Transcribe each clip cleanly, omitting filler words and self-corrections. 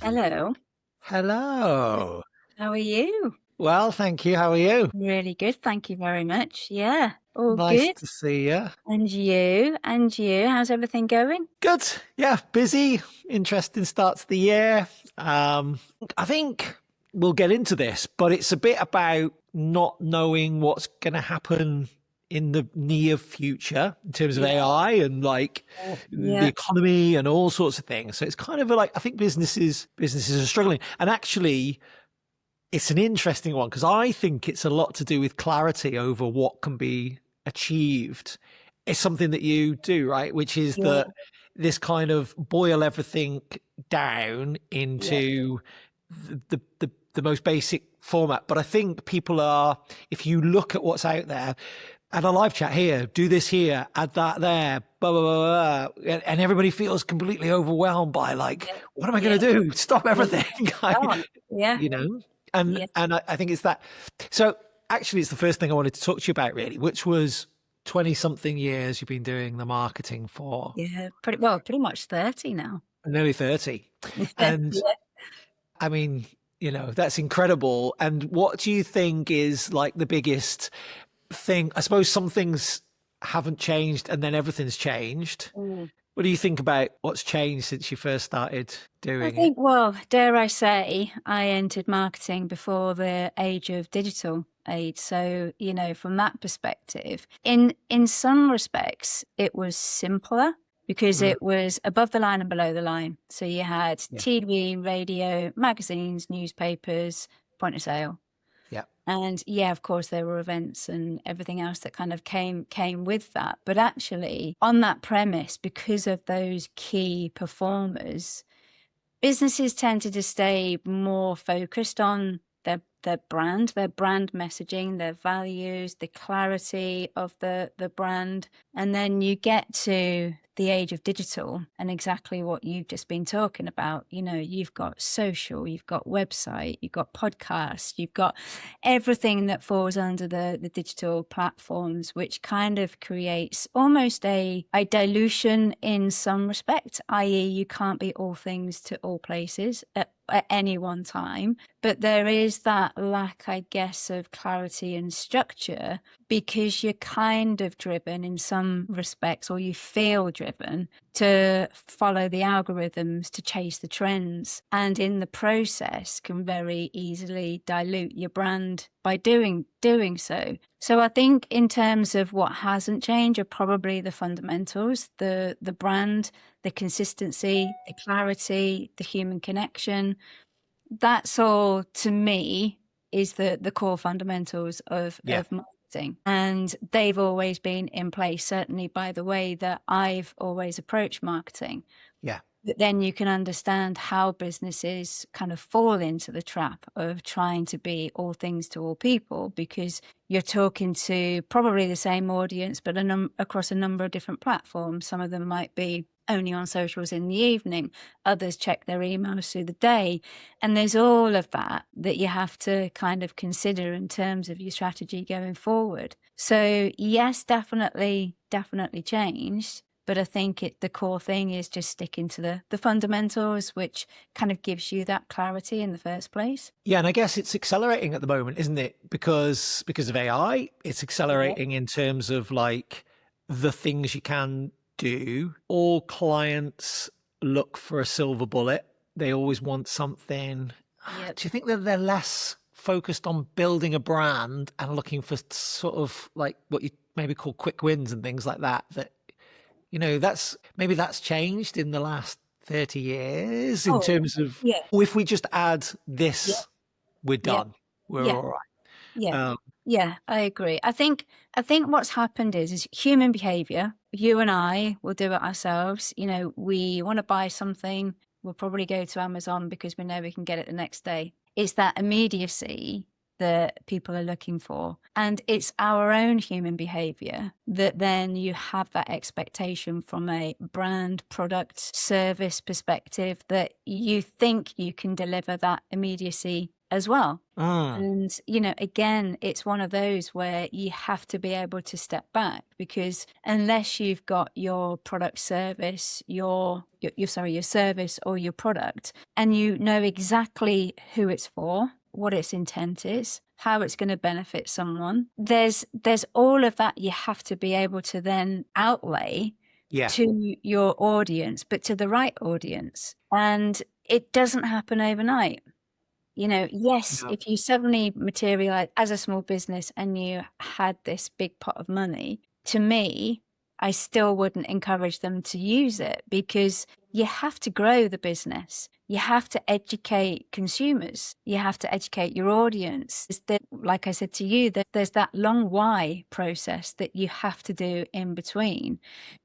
Hello. Hello. How are you? Well, thank you. How are you? Really good, thank you very much. Yeah, all Nice good. to see you. And you? And you? How's everything going? Good. Yeah, busy. Interesting start to the year. I think we'll get into this, but it's a bit about not knowing what's going to happen in the near future in terms of Yeah, AI and like the yeah, economy and all sorts of things. So it's kind of like I think businesses are struggling. And actually, it's an interesting one because I think it's a lot to do with clarity over what can be achieved. It's something that you do, right? Which is yeah, that this kind of boil everything down yeah, into the most basic format. But I think people are, if you look at what's out there, add a live chat here, do this here, add that there, blah, blah, blah, blah. And everybody feels completely overwhelmed by like, yeah, what am I yeah, going to do? Stop yeah. everything. Oh, yeah, You know? And yeah, I think it's that. So actually, it's the first thing I wanted to talk to you about, really, which was 20 something years you've been doing the marketing for, yeah. Pretty much 30 now. nearly 30. And Yeah. I mean, that's incredible. And what do you think is like the biggest thing? I suppose some things haven't changed and then everything's changed. Mm. What do you think about what's changed since you first started I doing it? think, well, dare I say, I entered marketing before the age of digital age. So, from that perspective, in some respects, it was simpler because Mm, it was above the line and below the line. So you had yeah. TV, radio, magazines, newspapers, point of sale. Yeah. And yeah, of course, there were events and everything else that kind of came with that. But actually, on that premise, because of those key performers, businesses tended to stay more focused on their brand messaging, their values, the clarity of the brand. And then you get to the age of digital and exactly what you've just been talking about. You've got social, you've got website, you've got podcasts, you've got everything that falls under the digital platforms, which kind of creates almost a dilution in some respect, i.e. you can't be all things to all places at any one time. But there is that lack, I guess, of clarity and structure because you're kind of driven in some respects, or you feel driven to follow the algorithms, to chase the trends, and in the process can very easily dilute your brand by doing so. So I think in terms of what hasn't changed are probably the fundamentals, the brand, the consistency, the clarity, the human connection. That's all to me is the core fundamentals Yeah. of marketing. And they've always been in place, certainly by the way that I've always approached marketing. Yeah. But then you can understand how businesses kind of fall into the trap of trying to be all things to all people, because you're talking to probably the same audience, but across a number of different platforms. Some of them might be only on socials in the evening, others check their emails through the day. And there's all of that you have to kind of consider in terms of your strategy going forward. So yes, definitely changed. But I think the core thing is just sticking to the fundamentals, which kind of gives you that clarity in the first place. Yeah, and I guess it's accelerating at the moment, isn't it? Because of AI, it's Yeah. accelerating in terms of like the things you can do. All clients look for a silver bullet. They always want something. Yep. Do you think that they're less focused on building a brand and looking for sort of like what you maybe call quick wins and things like that? That's changed in the last 30 years in Oh, terms of, yeah. if we just add Yeah. this, we're Yeah. done. We're Yeah. all right. Yeah. Um, Yeah, I agree. I think what's happened is human behavior. You and I will do it ourselves. We want to buy something, we'll probably go to Amazon because we know we can get it the next day. It's that immediacy that people are looking for. And it's our own human behavior that then you have that expectation from a brand, product, service perspective that you think you can deliver that immediacy as well. Mm. And, again, it's one of those where you have to be able to step back, because unless you've got your product service, your service or your product, and you know exactly who it's for, what its intent is, how it's going to benefit someone, there's all of that you have to be able to then outlay to your audience, but to the right audience. And it doesn't happen overnight. Yes, if you suddenly materialize as a small business and you had this big pot of money, to me, I still wouldn't encourage them to use it, because you have to grow the business. You have to educate consumers. You have to educate your audience. Like I said to you, that there's that long why process that you have to do in between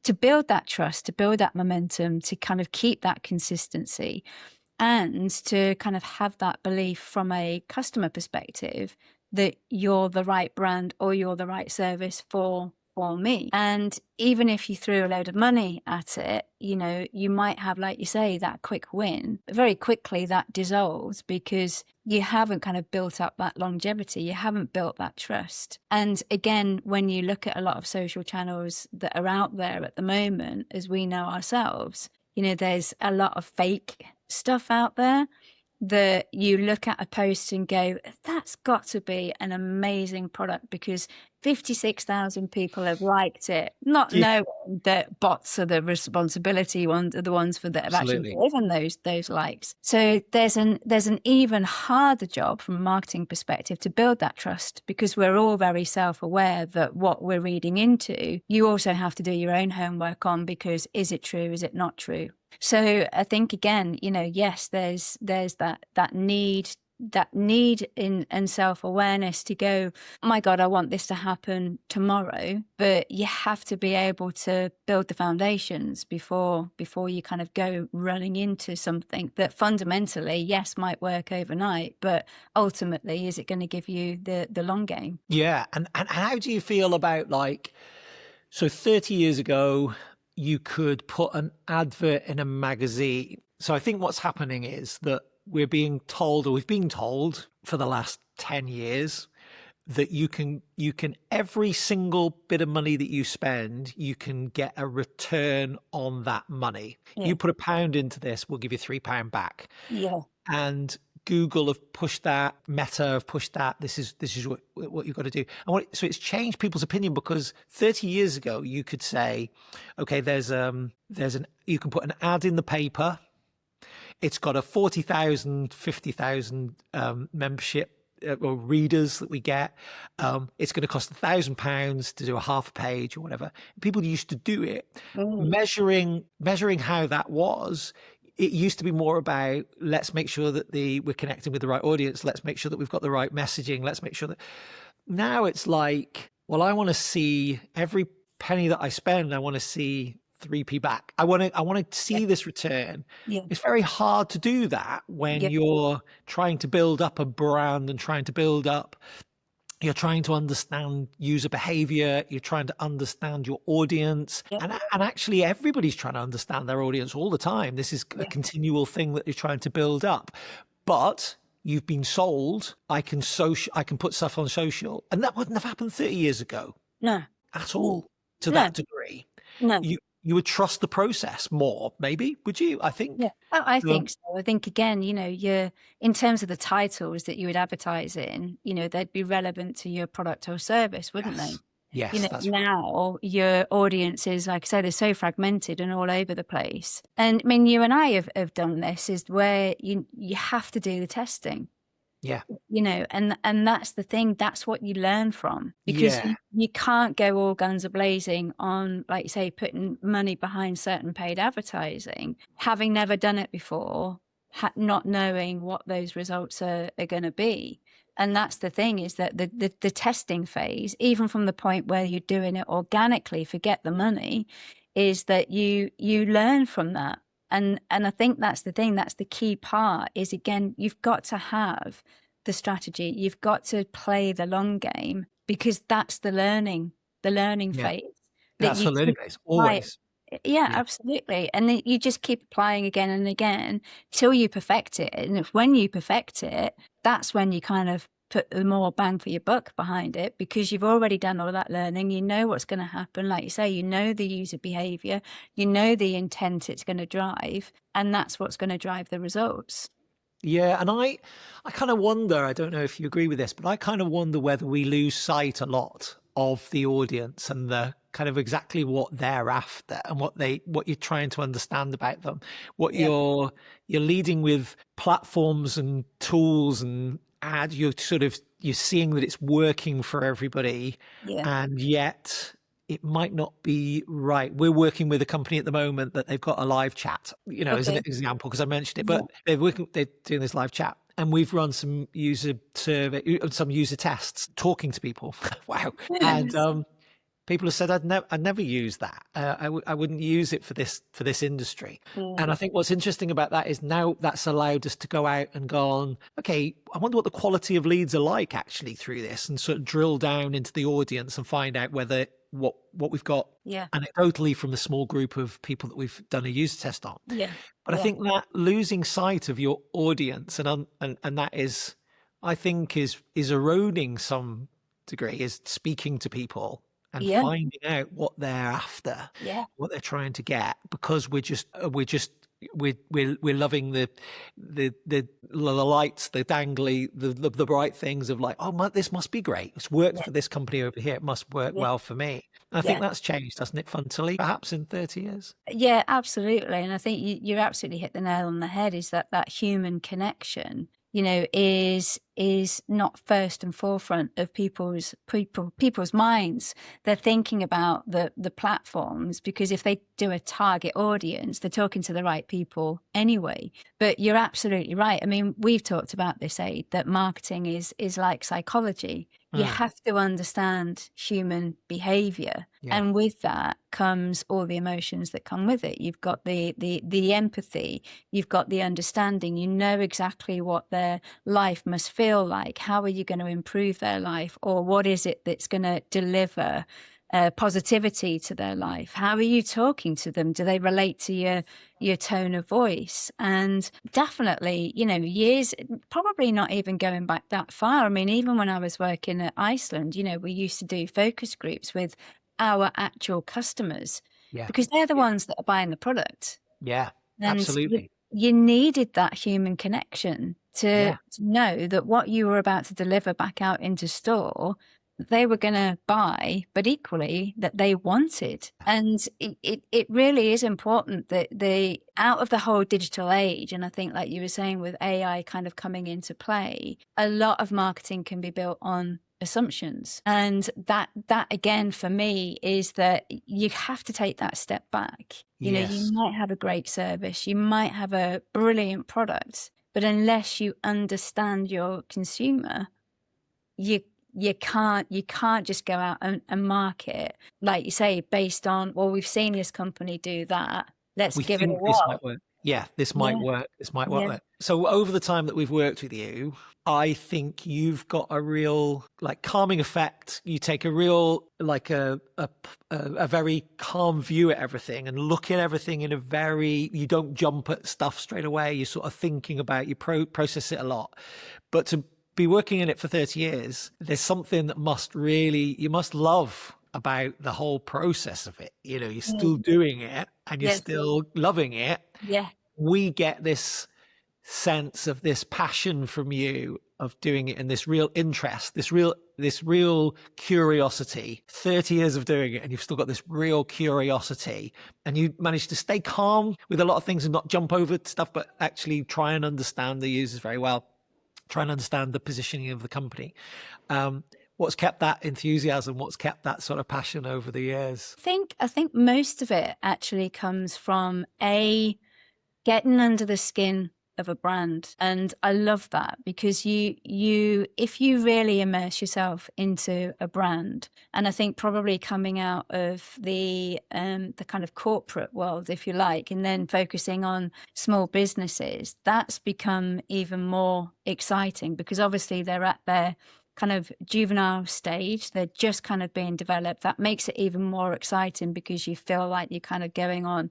to build that trust, to build that momentum, to kind of keep that consistency, and to kind of have that belief from a customer perspective that you're the right brand or you're the right service for me. And even if you threw a load of money at it, you might have, like you say, that quick win. Very quickly that dissolves, because you haven't kind of built up that longevity. You haven't built that trust. And again, when you look at a lot of social channels that are out there at the moment, as we know ourselves, there's a lot of fake stuff out there that you look at a post and go, that's got to be an amazing product, because 56,000 people have liked it, not knowing that bots are the responsibility ones, are the ones that have actually given those likes. So there's an even harder job from a marketing perspective to build that trust, because we're all very self-aware that what we're reading into, you also have to do your own homework on, because is it true? Is it not true? So I think, again, yes, there's that need and self-awareness to go, oh my God, I want this to happen tomorrow. But you have to be able to build the foundations before you kind of go running into something that fundamentally, yes, might work overnight, but ultimately, is it going to give you the long game? Yeah. And how do you feel about, so 30 years ago, you could put an advert in a magazine. So I think what's happening is that we've been told for the last 10 years that you can every single bit of money that you spend, you can get a return on that money. You put £1 into this, we'll give you £3 back. Yeah. And Google have pushed that, Meta have pushed that. This is what you've got to do. So it's changed people's opinion, because 30 years ago you could say, okay, you can put an ad in the paper. It's got a 40,000, 50,000 membership or readers that we get. It's going to cost £1,000 to do a half a page or whatever. People used to do it, measuring how that was. It used to be more about, let's make sure that we're connecting with the right audience. Let's make sure that we've got the right messaging. Let's make sure that. Now it's like, well, I want to see every penny that I spend. I want to see 3p back. I want to see this return. Yeah. It's very hard to do that when you're trying to build up a brand and you're trying to understand user behavior. You're trying to understand your audience. And actually everybody's trying to understand their audience all the time. This is a continual thing that you're trying to build up. But you've been sold, I can put stuff on social. And that wouldn't have happened 30 years ago. No. At all, to that degree. No. You would trust the process more, maybe, would you? I think. Yeah, I think so. I think, again, you're in terms of the titles that you would advertise in, they'd be relevant to your product or service, wouldn't they? Yes. Now your audience is, like I said, is so fragmented and all over the place. And I mean, you and I have done this, is where you have to do the testing. Yeah. And that's the thing. That's what you learn from, because you can't go all guns a blazing on, like you say, putting money behind certain paid advertising, having never done it before, not knowing what those results are going to be. And that's the thing, is that the testing phase, even from the point where you're doing it organically, forget the money, is that you learn from that. And I think that's the thing, that's the key part, is, again, you've got to have the strategy. You've got to play the long game, because that's the learning phase. That's the learning phase, always. Yeah, Yeah. absolutely. And then you just keep applying again and again till you perfect it. And if when you perfect it, that's when you kind of put the more bang for your buck behind it, because you've already done all that learning. You know what's going to happen. Like you say, you know the user behavior, you know the intent it's going to drive, and that's what's going to drive the results. Yeah, and I kind of wonder, I don't know if you agree with this, but I kind of wonder whether we lose sight a lot of the audience and the kind of exactly what they're after and what you're trying to understand about them. What Yeah. you're leading with platforms and tools and you're seeing that it's working for everybody, Yeah. and yet it might not be right. We're working with a company at the moment that they've got a live chat, as an Okay. example, because I mentioned it, Yeah. but they're doing this live chat, and we've run some user survey, some user tests, talking to people. Wow. And people have said, I'd never use that. I wouldn't use it for this industry. Mm. And I think what's interesting about that is now that's allowed us to go out and go on, okay, I wonder what the quality of leads are like actually through this, and sort of drill down into the audience and find out whether what we've got Yeah. anecdotally from the small group of people that we've done a user test on. Yeah. But I Yeah. think that losing sight of your audience and that is, I think, is eroding some degree, is speaking to people and Yeah. finding out what they're after, Yeah. what they're trying to get, because we're loving the lights, the dangly, the bright things of like, oh, this must be great. It's worked Yeah. for this company over here. It must work Yeah. well for me. And I think Yeah. that's changed, hasn't it, fundamentally, perhaps in 30 years? Yeah, absolutely. And I think you absolutely hit the nail on the head, is that human connection, is not first and forefront of people's minds. They're thinking about the platforms, because if they do a target audience, they're talking to the right people anyway. But you're absolutely right. I mean, we've talked about this, Aid, that marketing is like psychology. You Mm, have to understand human behavior. yeah. And with that comes all the emotions that come with it. You've got the empathy, you've got the understanding, you know exactly what their life must feel like. How are you going to improve their life? Or what is it that's going to deliver positivity to their life? How are you talking to them? Do they relate to your tone of voice? And definitely, years, probably not even going back that far. I mean, even when I was working at Iceland, we used to do focus groups with our actual customers, Yeah. because they're the ones that are buying the product. Yeah. And Absolutely. you needed that human connection to Yeah. know that what you were about to deliver back out into store, they were going to buy, but equally that they wanted. And it really is important that out of the whole digital age, and I think, like you were saying, with AI kind of coming into play, a lot of marketing can be built on assumptions. And that again, for me, is that you have to take that step back. Yes. You might have a great service, you might have a brilliant product, but unless you understand your consumer, you can't just go out and market, like you say, based on, well, we've seen this company do that, let's We give it a think this might whirl. work. Yeah, this might Yeah. work. This might Yeah. work. So over the time that we've worked with you, I think you've got a real like calming effect. You take a real like a very calm view at everything and look at everything in a very, you don't jump at stuff straight away. You're sort of thinking about, you process it a lot. But to be working in it for 30 years, there's something that you must love about the whole process of it. You're still Mm. doing it and you're Yes. still loving it. Yeah. We get this sense of this passion from you of doing it, and this real interest, this real curiosity. 30 years of doing it and you've still got this real curiosity, and you manage to stay calm with a lot of things and not jump over stuff, but actually try and understand the users very well, try and understand the positioning of the company. What's kept that enthusiasm? What's kept that sort of passion over the years? I think most of it actually comes from getting under the skin of a brand. And I love that, because if you really immerse yourself into a brand, and I think probably coming out of the kind of corporate world, if you like, and then focusing on small businesses, that's become even more exciting, because obviously they're at their kind of juvenile stage. They're just kind of being developed. That makes it even more exciting because you feel like you're kind of going on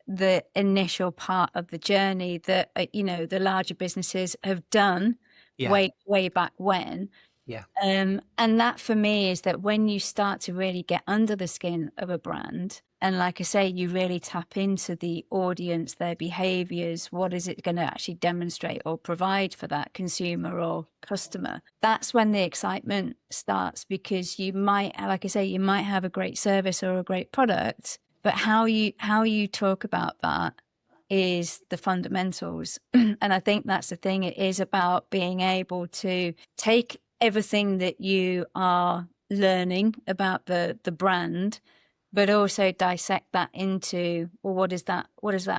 the initial part of the journey that, the larger businesses have done way back when. Yeah. And that for me is that when you start to really get under the skin of a brand, and like I say, you really tap into the audience, their behaviors, what is it going to actually demonstrate or provide for that consumer or customer? That's when the excitement starts, because you might, like I say, you might have a great service or a great product, but how you talk about that is the fundamentals. And I think that's the thing. It is about being able to take everything that you are learning about the brand, but also dissect that into, well, what does that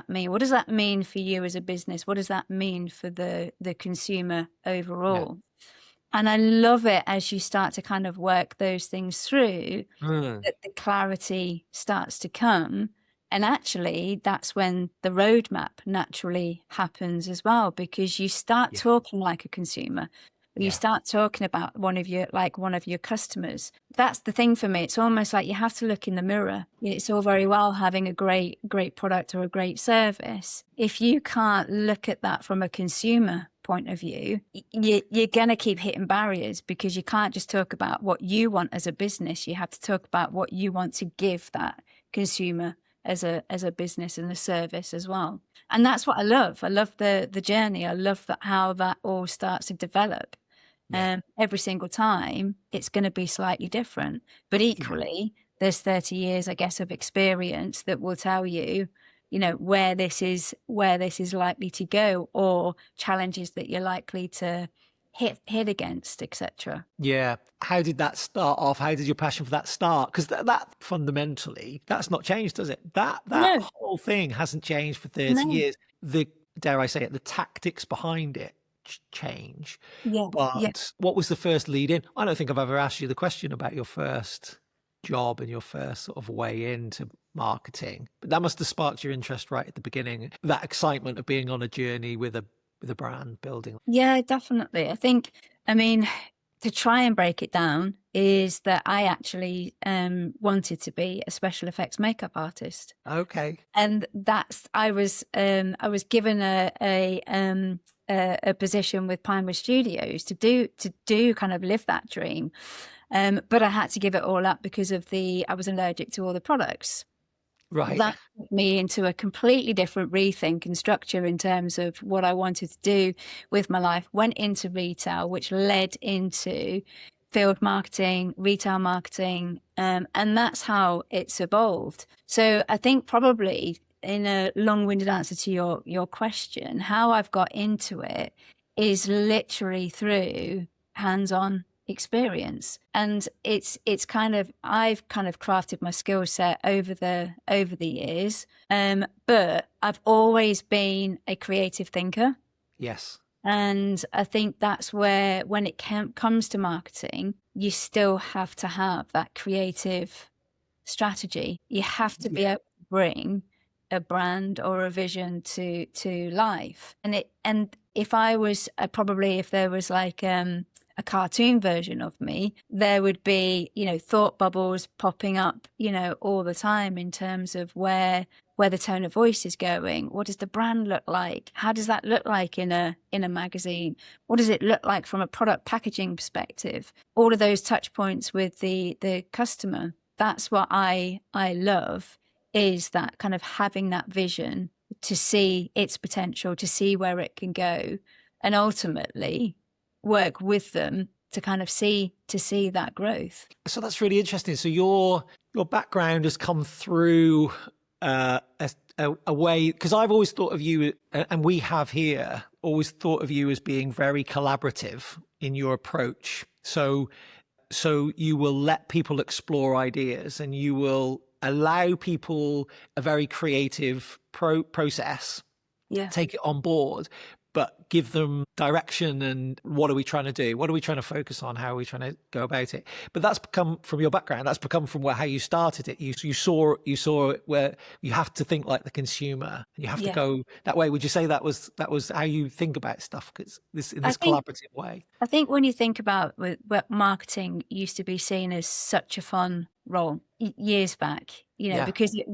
mean? What does that mean for you as a business? What does that mean for the consumer overall? Yeah. And I love it as you start to kind of work those things through, that the clarity starts to come. And actually, that's when the roadmap naturally happens as well, because you start talking like a consumer. You start talking about one of your customers. That's the thing for me. It's almost like you have to look in the mirror. It's all very well having a great product or a great service. If you can't look at that from a consumer point of view, you're going to keep hitting barriers, because you can't just talk about what you want as a business. You have to talk about what you want to give that consumer as a business and a service as well. And that's what I love. I love the journey. I love how that all starts to develop. Every single time it's going to be slightly different, but equally there's 30 years, I guess, of experience that will tell you, where this is likely to go, or challenges that you're likely to hit against, etc. Yeah. How did that start off? How did your passion for that start? Because that fundamentally, that's not changed, does it? That whole thing hasn't changed for 30 years. Dare I say it, the tactics behind it change. But what was the first lead in? I don't think I've ever asked you the question about your first job and your first sort of way into marketing, but that must have sparked your interest right at the beginning, that excitement of being on a journey with a brand building. Yeah, definitely. I think, to try and break it down, is that I actually wanted to be a special effects makeup artist. Okay. And I was given a position with Pinewood Studios to do kind of live that dream. But I had to give it all up because I was allergic to all the products. Right. That put me into a completely different rethink and structure in terms of what I wanted to do with my life. Went into retail, which led into field marketing, retail marketing, and that's how it's evolved. So I think probably, in a long-winded answer to your question, how I've got into it is literally through hands-on experience. And I've kind of crafted my skill set over the years, but I've always been a creative thinker. Yes. And I think that's where, when it comes to marketing, you still have to have that creative strategy. You have to be able to bring a brand or a vision to life. And if I was if there was like a cartoon version of me, there would be, thought bubbles popping up, all the time, in terms of where the tone of voice is going. What does the brand look like? How does that look like in a magazine? What does it look like from a product packaging perspective? All of those touch points with the customer. That's what I love, is that kind of having that vision to see its potential, to see where it can go, and ultimately work with them to kind of see that growth. So that's really interesting. So your background has come through a way, because I've always thought of you, and we have here always thought of you as being very collaborative in your approach. So you will let people explore ideas, and you will allow people a very creative process. Yeah. Take it on board, but give them direction and what are we trying to do? What are we trying to focus on? How are we trying to go about it? But that's become from your background. That's become from how you started it. You saw it where you have to think like the consumer and you have to go that way. Would you say that was how you think about stuff? Because in this collaborative way. I think when you think about what marketing used to be seen as such a fun role years back, because it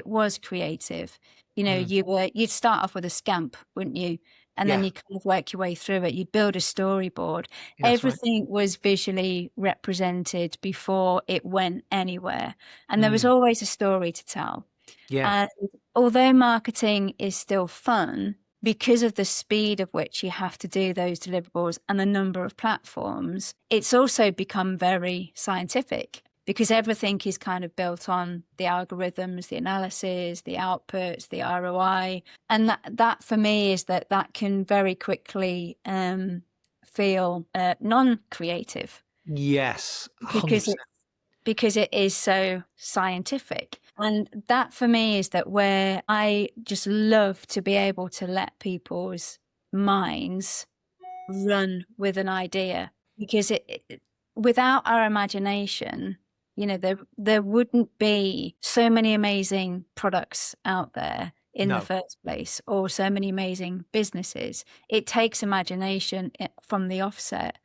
was creative. You'd start off with a scamp, wouldn't you? And then you kind of work your way through it. You build a storyboard. Everything was visually represented before it went anywhere. And there was always a story to tell. Yeah. And although marketing is still fun, because of the speed of which you have to do those deliverables and the number of platforms, it's also become very scientific. Because everything is kind of built on the algorithms, the analysis, the outputs, the ROI. And that for me is that can very quickly feel non-creative. Yes, 100%. Because it is so scientific. And that for me is that where I just love to be able to let people's minds run with an idea. Because without our imagination, there wouldn't be so many amazing products out there in the first place, or so many amazing businesses. It takes imagination from the offset.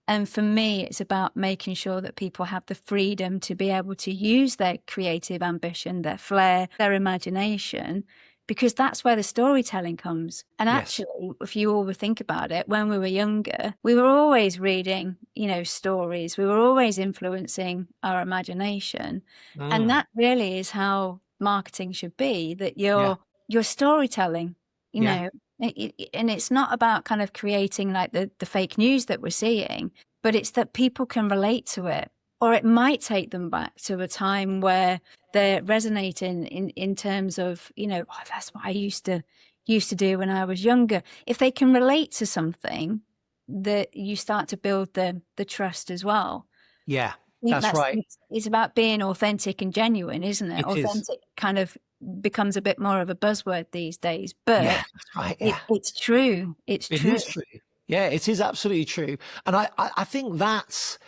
And for me, it's about making sure that people have the freedom to be able to use their creative ambition, their flair, their imagination, because that's where the storytelling comes. And actually, if you all would think about it, when we were younger, we were always reading, stories. We were always influencing our imagination. And that really is how marketing should be, that you're storytelling, know, and it's not about kind of creating like the fake news that we're seeing, but it's that people can relate to it. Or it might take them back to a time where they're resonating in terms of, that's what I used to do when I was younger. If they can relate to something, that you start to build the trust as well. Yeah, that's right. It's about being authentic and genuine, isn't it? Authentic kind of becomes a bit more of a buzzword these days, but that's right. It's true. It is true. Yeah, it is absolutely true. And I think that's,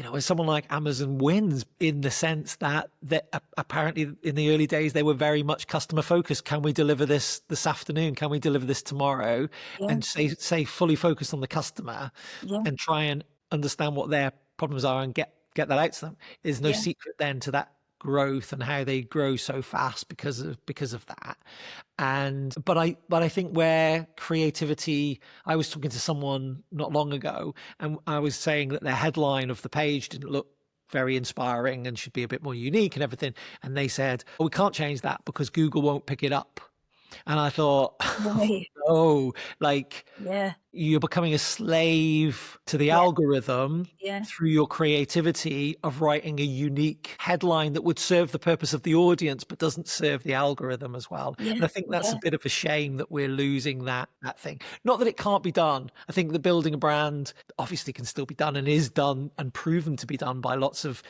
when someone like Amazon wins in the sense that apparently in the early days, they were very much customer focused. Can we deliver this afternoon? Can we deliver this tomorrow? And say fully focused on the customer and try and understand what their problems are and get that out to them. There's no secret then to that growth and how they grow so fast because of that. But I think where creativity, I was talking to someone not long ago and I was saying that their headline of the page didn't look very inspiring and should be a bit more unique and everything. And they said, we can't change that because Google won't pick it up. And I thought, you're becoming a slave to the algorithm through your creativity of writing a unique headline that would serve the purpose of the audience, but doesn't serve the algorithm as well. And I think that's a bit of a shame that we're losing that thing. Not that it can't be done. I think that building a brand obviously can still be done and is done and proven to be done by lots of,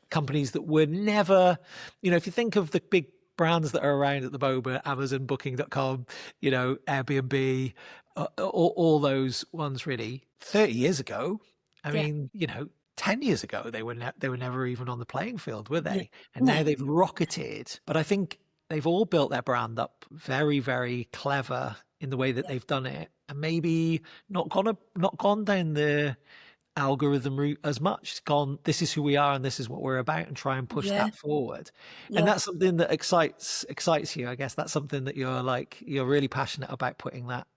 companies that were never, if you think of the big brands that are around at the moment, Amazon, Booking.com, Airbnb, all those ones really 30 years ago. I mean, 10 years ago, they were never even on the playing field, were they? And now they've rocketed. But I think they've all built their brand up very, very clever in the way that they've done it. And maybe not gone down the algorithm route as much. It's gone, this is who we are and this is what we're about, and try and push that forward. And that's something that excites you. I guess that's something that you're really passionate about, putting that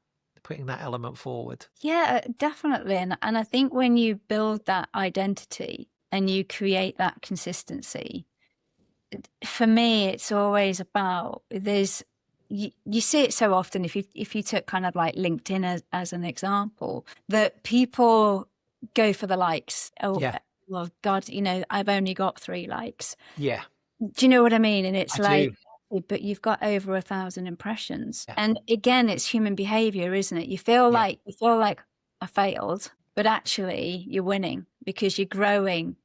element forward. Yeah, definitely. And I think when you build that identity and you create that consistency, for me it's always about, you see it so often if you took kind of like LinkedIn as an example, that people go for the likes. Well, God, I've only got 3 likes. Yeah. Do you know what I mean? And it's but you've got over 1,000 impressions. And again, it's human behavior, isn't it? You feel like I failed, but actually you're winning. because you're growing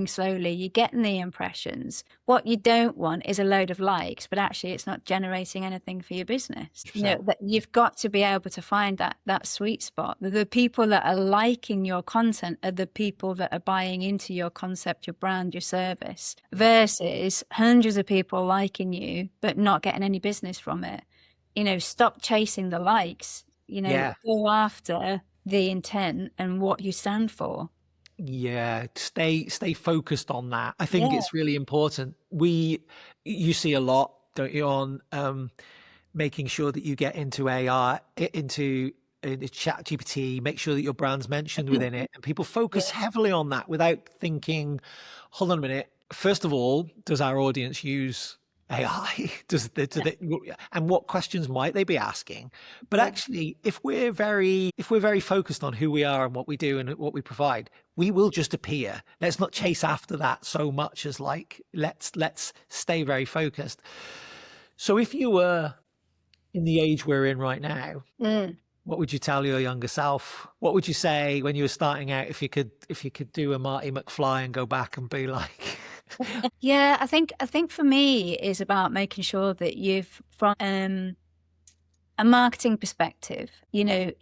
slowly, you're getting the impressions. What you don't want is a load of likes, but actually it's not generating anything for your business. You know, that you've got to be able to find that sweet spot. The people that are liking your content are the people that are buying into your concept, your brand, your service, versus hundreds of people liking you but not getting any business from it. You know, stop chasing the likes, you know, go after the intent and what you stand for. Yeah, stay focused on that. I think it's really important. You see a lot, don't you, on making sure that you get into AI, into chat GPT, make sure that your brand's mentioned within it. And people focus heavily on that without thinking, hold on a minute. First of all, does our audience use AI? And what questions might they be asking? But actually, if we're very focused on who we are and what we do and what we provide, we will just appear. Let's not chase after that so much as like, let's stay very focused. So if you were in the age we're in right now, what would you tell your younger self? What would you say when you were starting out if you could do a Marty McFly and go back and be like? Yeah, I think for me is about making sure that you've, from a marketing perspective, you know,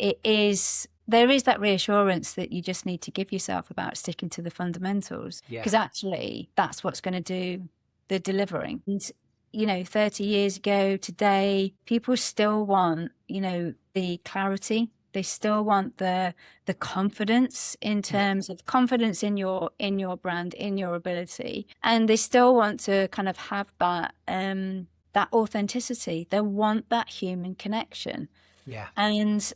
there is that reassurance that you just need to give yourself about sticking to the fundamentals, because actually that's what's going to do the delivering. And, you know, 30 years ago today, people still want, you know, the clarity. They still want the confidence in terms of confidence in your brand, in your ability, and they still want to kind of have that that authenticity. They want that human connection. Yeah, and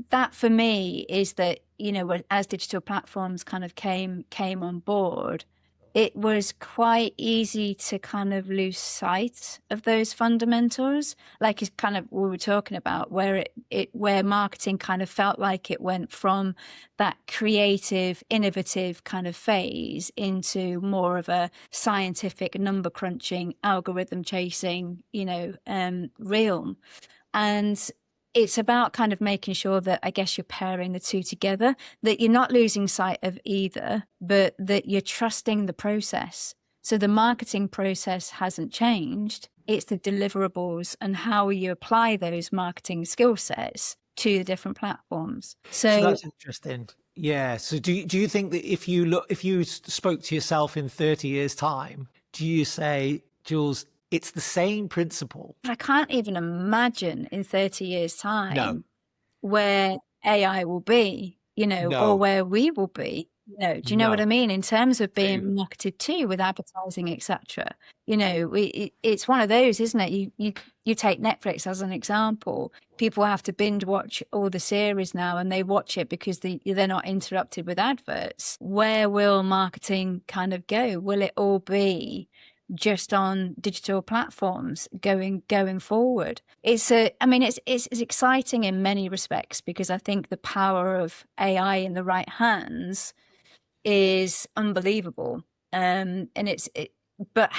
that for me is that, you know, as digital platforms kind of came on board, it was quite easy to kind of lose sight of those fundamentals. Like it's kind of we were talking about where where marketing kind of felt like it went from that creative, innovative kind of phase into more of a scientific, number crunching, algorithm chasing, you know, realm. And it's about kind of making sure that, I guess, you're pairing the two together, that you're not losing sight of either, but that you're trusting the process. So the marketing process hasn't changed. It's the deliverables and how you apply those marketing skill sets to the different platforms. So that's interesting. Yeah. So do you think that if you spoke to yourself in 30 years time, do you say, Jules, it's the same principle? But I can't even imagine in 30 years time where AI will be, you know, or where we will be. You know, do you know what I mean? In terms of being marketed to with advertising, etc. You know, it's one of those, isn't it? You take Netflix as an example. People have to binge watch all the series now, and they watch it because they're not interrupted with adverts. Where will marketing kind of go? Will it all be just on digital platforms going forward? It's exciting in many respects, because I think the power of AI in the right hands is unbelievable. But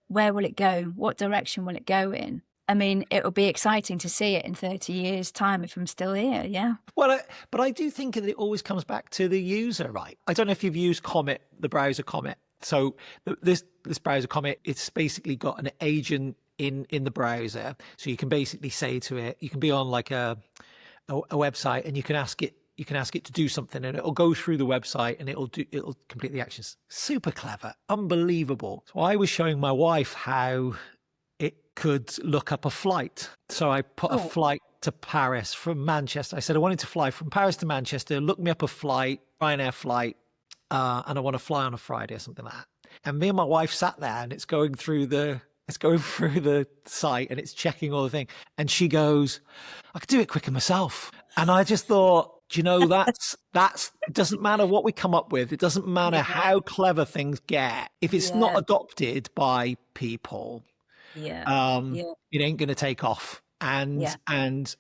where will it go? What direction will it go in? I mean, it'll be exciting to see it in 30 years' time if I'm still here. Yeah. Well, but I do think that it always comes back to the user, right? I don't know if you've used Comet, the browser Comet. So this browser Comet, it's basically got an agent in the browser. So you can basically say to it, you can be on like a website, and you can ask it to do something, and it'll go through the website and it'll complete the actions. Super clever, unbelievable. So I was showing my wife how it could look up a flight. So I put a flight to Paris from Manchester. I said I wanted to fly from Paris to Manchester. Look me up a flight, Ryanair flight. And I want to fly on a Friday or something like that. And me and my wife sat there, and it's going through the site, and it's checking all the things. And she goes, I could do it quicker myself. And I just thought, do you know, that's it doesn't matter what we come up with. It doesn't matter how clever things get. If it's not adopted by people, it ain't going to take off. And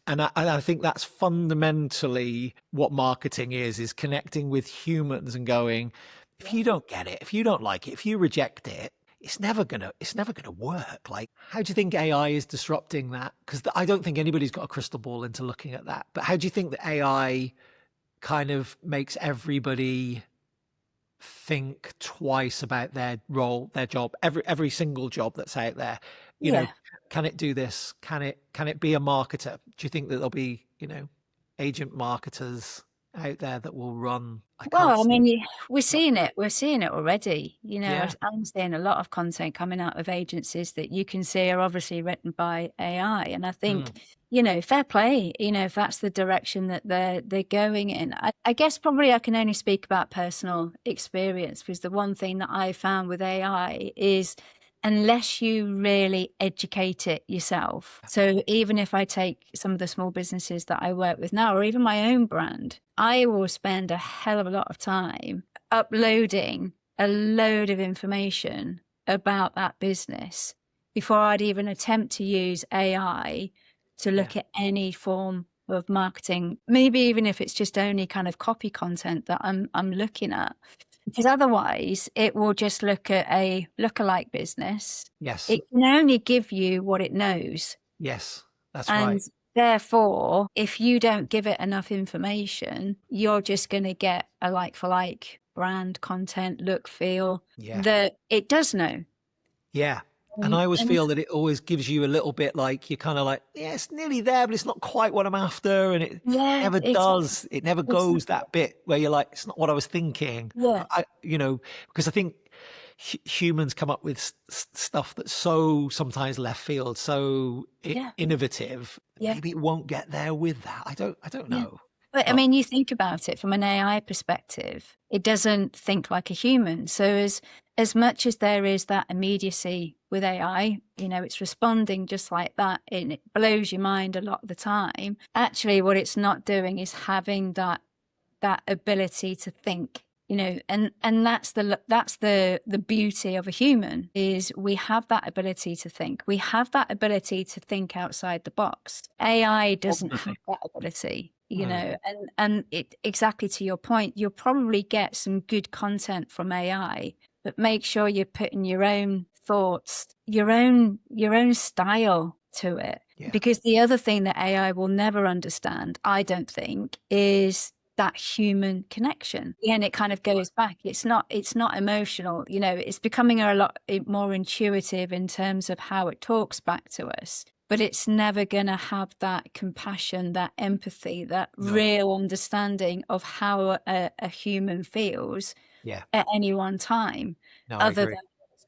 I think that's fundamentally what marketing is connecting with humans and going, if you don't get it, if you don't like it, if you reject it, it's never gonna work. Like, how do you think AI is disrupting that? Because I don't think anybody's got a crystal ball into looking at that. But how do you think that AI kind of makes everybody think twice about their role, their job, every single job that's out there. You know, Yeah. can it do this? Can it be a marketer? Do you think that there'll be, agent marketers out there that will run? I can't Well, I see. mean, we're seeing it. We're seeing it already. Yeah. I'm seeing a lot of content coming out of agencies that you can see are obviously written by AI. And I Mm. think, fair play, if that's the direction that they're going in. I guess probably I can only speak about personal experience, because the one thing that I found with AI is, unless you really educate it yourself. So even if I take some of the small businesses that I work with now, or even my own brand, I will spend a hell of a lot of time uploading a load of information about that business before I'd even attempt to use AI to look at any form of marketing, maybe even if it's just only kind of copy content that I'm looking at. Because otherwise it will just look at a lookalike business. Yes. It can only give you what it knows. Yes. That's And right. therefore, if you don't give it enough information, you're just going to get a like for like brand, content, look, feel Yeah. that it does know. Yeah. And I always feel that it always gives you a little bit like, you're kind of like, yeah, it's nearly there, but it's not quite what I'm after. And it Yeah, never does. It never goes that bit where you're like, it's not what I was thinking. Yeah. Because I think humans come up with stuff that's so sometimes left field, so innovative. Yeah. Maybe it won't get there with that. I don't know. But I mean, you think about it from an AI perspective, it doesn't think like a human. So as much as there is that immediacy with AI, it's responding just like that, and it blows your mind a lot of the time. Actually, what it's not doing is having that ability to think. And that's the beauty of a human, is we have that ability to think. We have that ability to think outside the box. AI doesn't have that ability. And it, exactly to your point, you'll probably get some good content from AI, but make sure you're putting your own thoughts, your own style to it. Yeah. Because the other thing that AI will never understand, I don't think, is that human connection. And it kind of goes back. It's not emotional. It's becoming a lot more intuitive in terms of how it talks back to us. But it's never going to have that compassion, that empathy, that real understanding of how a human feels at any one time, other than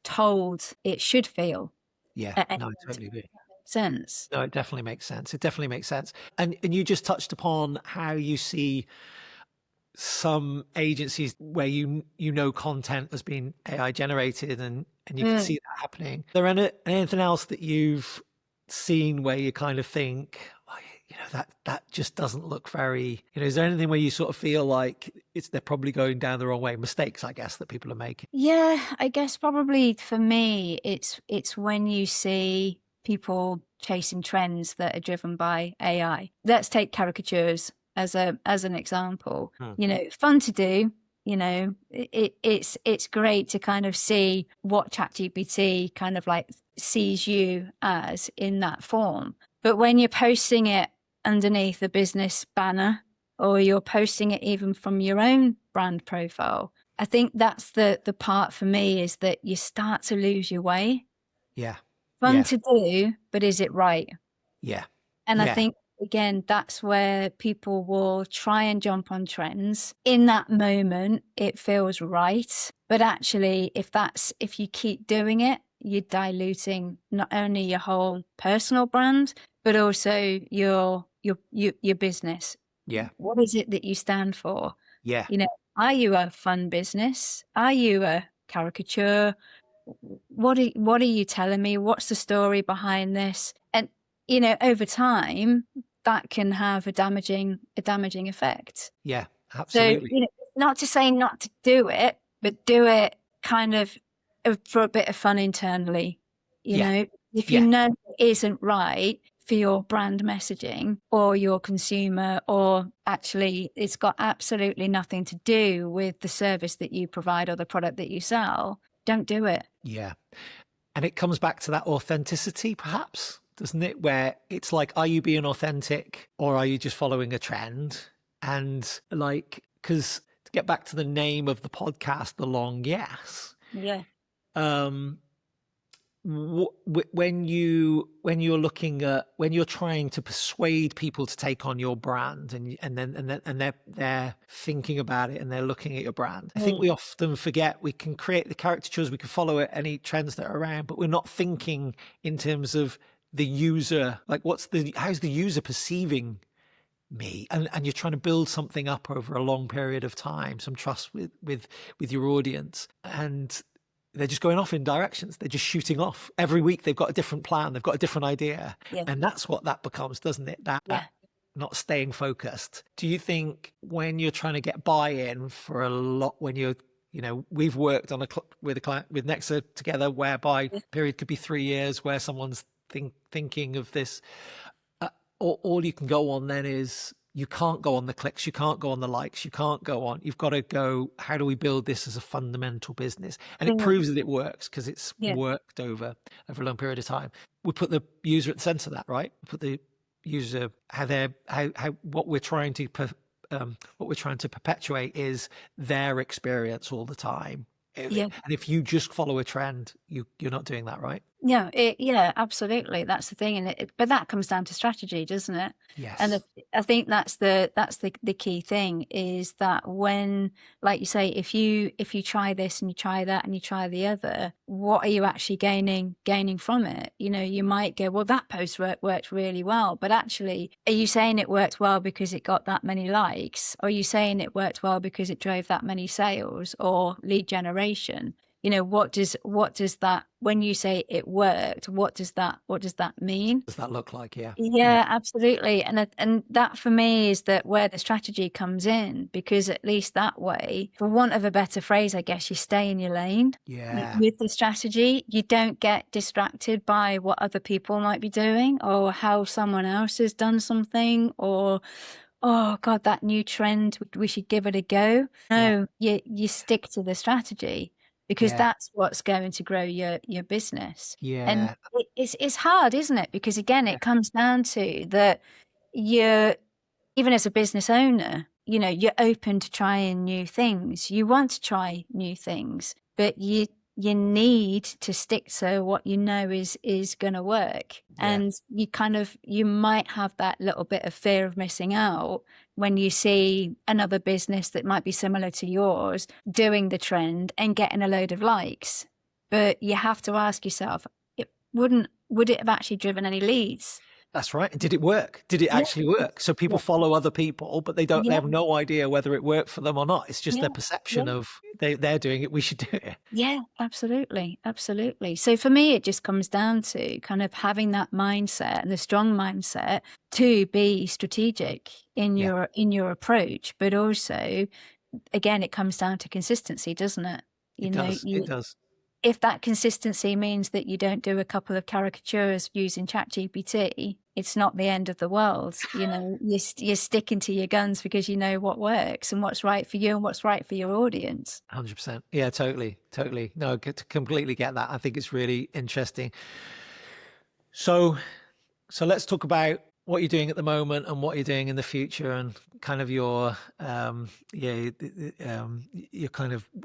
told it should feel. Yeah, no, I totally agree. Sense. No, it definitely makes sense. It definitely makes sense. And you just touched upon how you see some agencies where content has been AI generated, and you can see that happening. Is there anything else that you've seen where you kind of think, that just doesn't look very, is there anything where you sort of feel like they're probably going down the wrong way? Mistakes, I guess, that people are making. Yeah, I guess probably for me, it's when you see people chasing trends that are driven by AI. Let's take caricatures as an example. Fun to do. It's great to kind of see what ChatGPT kind of like sees you as in that form. But when you're posting it underneath a business banner, or you're posting it even from your own brand profile, I think that's the part for me, is that you start to lose your way. Yeah. Fun to do, but is it right? Yeah. And I think, again, that's where people will try and jump on trends. In that moment, it feels right. But actually, if you keep doing it, you're diluting not only your whole personal brand, but also your business. Yeah. What is it that you stand for? Yeah. Are you a fun business? Are you a caricature? What are you telling me? What's the story behind this? And over time, that can have a damaging effect. Yeah, absolutely. So not to say not to do it, but do it kind of for a bit of fun internally. If you know it isn't right for your brand messaging or your consumer, or actually it's got absolutely nothing to do with the service that you provide or the product that you sell, don't do it. Yeah. And it comes back to that authenticity, perhaps, doesn't it? Where it's like, are you being authentic, or are you just following a trend? And like, because to get back to the name of the podcast, The Long Yes. Yeah. Um, when you're looking at, when you're trying to persuade people to take on your brand, and they're thinking about it and they're looking at your brand, I think we often forget we can create the caricatures, we can follow any trends that are around, but we're not thinking in terms of the user, like how's the user perceiving me, and you're trying to build something up over a long period of time, some trust with your audience, and they're just going off in directions. They're just shooting off. Every week they've got a different plan. They've got a different idea. Yeah. And that's what that becomes, doesn't it? That not staying focused. Do you think when you're trying to get buy-in for a lot, when you're, we've worked on with a client, with Nexa together, whereby period could be 3 years where someone's thinking of this, all you can go on then is, you can't go on the clicks, you can't go on the likes, you can't go on. You've got to go, how do we build this as a fundamental business? And it proves that it works because it's worked over a long period of time. We put the user at the center of that, right? We put the user, what we're trying to perpetuate is their experience all the time. And if you just follow a trend, you're not doing that, right? Yeah, absolutely. That's the thing, but that comes down to strategy, doesn't it? Yes. And I think that's the key thing, is that when, like you say, if you try this and you try that and you try the other, what are you actually gaining from it? You might go, well, that post worked really well, but actually, are you saying it worked well because it got that many likes? Or are you saying it worked well because it drove that many sales or lead generation? What does that, when you say it worked, what does that mean? What does that look like? Yeah, absolutely. And that for me is that where the strategy comes in, because at least that way, for want of a better phrase, I guess, you stay in your lane. With the strategy, you don't get distracted by what other people might be doing, or how someone else has done something, or, oh God, that new trend, we should give it a go. No, you stick to the strategy, because that's what's going to grow your business. And it's hard, isn't it? Because again, it comes down to that you're, even as a business owner, you're open to trying new things. You want to try new things, but you need to stick to what is going to work. And you might have that little bit of fear of missing out when you see another business that might be similar to yours doing the trend and getting a load of likes. But you have to ask yourself, would it have actually driven any leads? That's right. Did it work? Did it actually work? So people follow other people, but they have no idea whether it worked for them or not. It's just their perception of they're doing it, we should do it. Yeah, absolutely. Absolutely. So for me, it just comes down to kind of having that mindset, and the strong mindset to be strategic in your approach. But also, again, it comes down to consistency, doesn't it? It does. If that consistency means that you don't do a couple of caricatures using ChatGPT, it's not the end of the world. You're sticking to your guns because you know what works and what's right for you and what's right for your audience. 100%. Yeah, totally. No, completely get that. I think it's really interesting. So let's talk about what you're doing at the moment and what you're doing in the future, and kind of your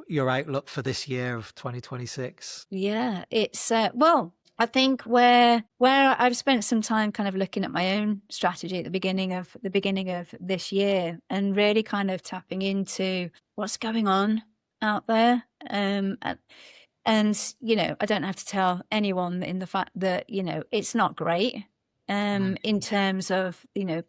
your outlook for this year of 2026. Yeah, it's well, I think where I've spent some time kind of looking at my own strategy at the beginning of this year, and really kind of tapping into what's going on out there. And I don't have to tell anyone in the fact that it's not great. In terms of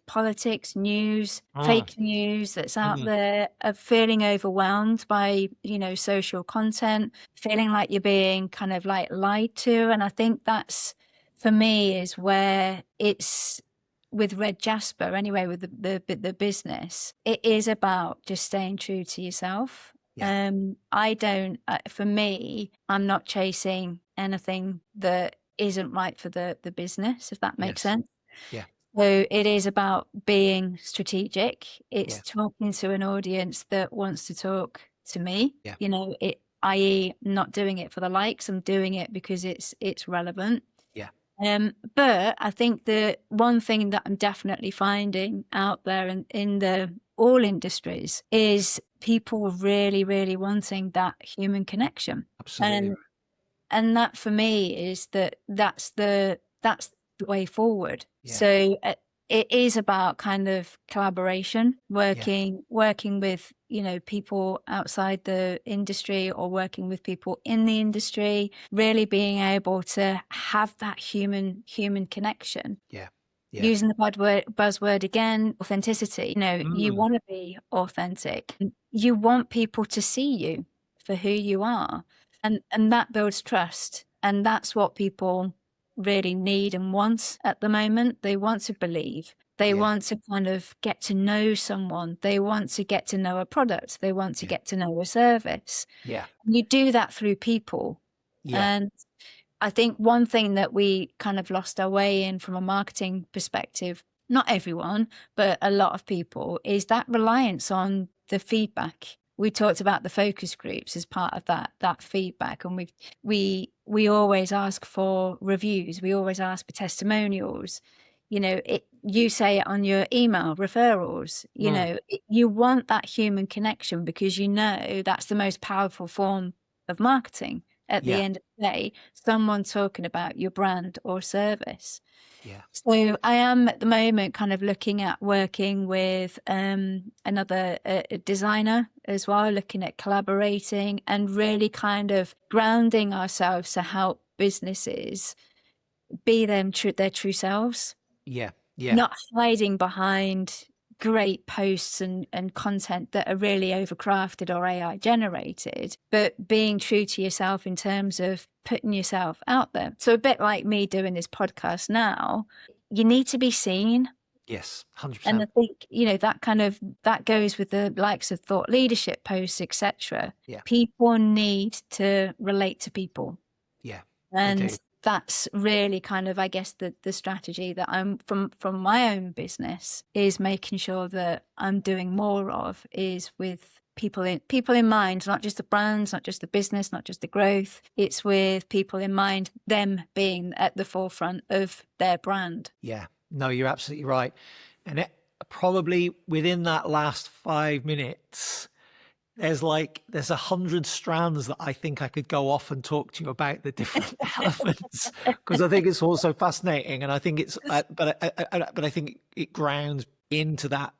politics, news, fake news that's out there, of feeling overwhelmed by social content, feeling like you're being kind of like lied to. And I think that's, for me, is where it's with Red Jasper anyway, with the business. It is about just staying true to yourself. I don't, for me, I'm not chasing anything that isn't right for the business, if that makes sense. So it is about being strategic. It's talking to an audience that wants to talk to me. I.e., not doing it for the likes. I'm doing it because it's relevant. But I think the one thing that I'm definitely finding out there in the all industries, is people really, really wanting that human connection. Absolutely. And that for me is that's the way forward. Yeah. So it is about kind of collaboration, working with, you know, people outside the industry or working with people in the industry, really being able to have that human connection. Yeah. Using the buzzword again, authenticity. You know, you want to be authentic. You want people to see you for who you are. And that builds trust. And that's what people really need and want at the moment. They want to believe. They want to kind of get to know someone. They want to get to know a product. They want to get to know a service. Yeah. You do that through people. Yeah. And I think one thing that we kind of lost our way in from a marketing perspective, not everyone, but a lot of people, is that reliance on the feedback. We talked about the focus groups as part of that feedback, and we always ask for reviews. We always ask for testimonials. You know, you say it on your email referrals. You know, you want that human connection because you know that's the most powerful form of marketing. At the end of the day, someone talking about your brand or service. Yeah. So I am at the moment kind of looking at working with another designer as well, looking at collaborating and really kind of grounding ourselves to help businesses be their true selves. Yeah. Yeah. Not hiding behind great posts and content that are really overcrafted or AI generated, but being true to yourself in terms of putting yourself out there. So a bit like me doing this podcast now, you need to be seen. Yes, 100%. And I think, you know, that goes with the likes of thought leadership posts, etc. Yeah. People need to relate to people. Yeah. And that's really kind of, I guess, the strategy that I'm from my own business is making sure that I'm doing more of is with people in mind, not just the brands, not just the business, not just the growth. It's with people in mind, them being at the forefront of their brand. Yeah, no, you're absolutely right. And probably within that last 5 minutes, there's 100 strands that I think I could go off and talk to you about the different elements, because I think it's also fascinating, and I think it's, but I think it grounds into that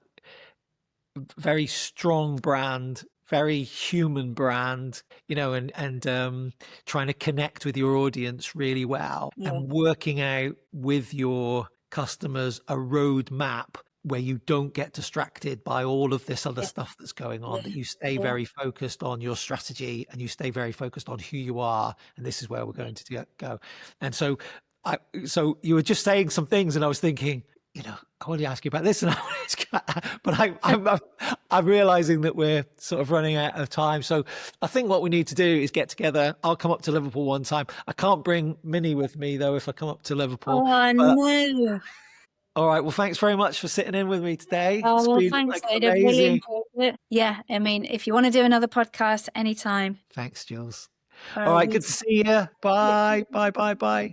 very strong brand, very human brand, you know, and trying to connect with your audience really well, and working out with your customers a roadmap where you don't get distracted by all of this other stuff that's going on, that you stay very focused on your strategy and you stay very focused on who you are. And this is where we're going to go. And so you were just saying some things and I was thinking, you know, I want to ask you about this, and I want to ask you about that, but I'm realizing that we're sort of running out of time. So I think what we need to do is get together. I'll come up to Liverpool one time. I can't bring Minnie with me though if I come up to Liverpool. Oh no. All right. Well, thanks very much for sitting in with me today. Oh, well, thanks. I really enjoyed it. Yeah. I mean, if you want to do another podcast anytime. Thanks, Jules. All right. Good to see you. Bye. Bye. Bye. Bye.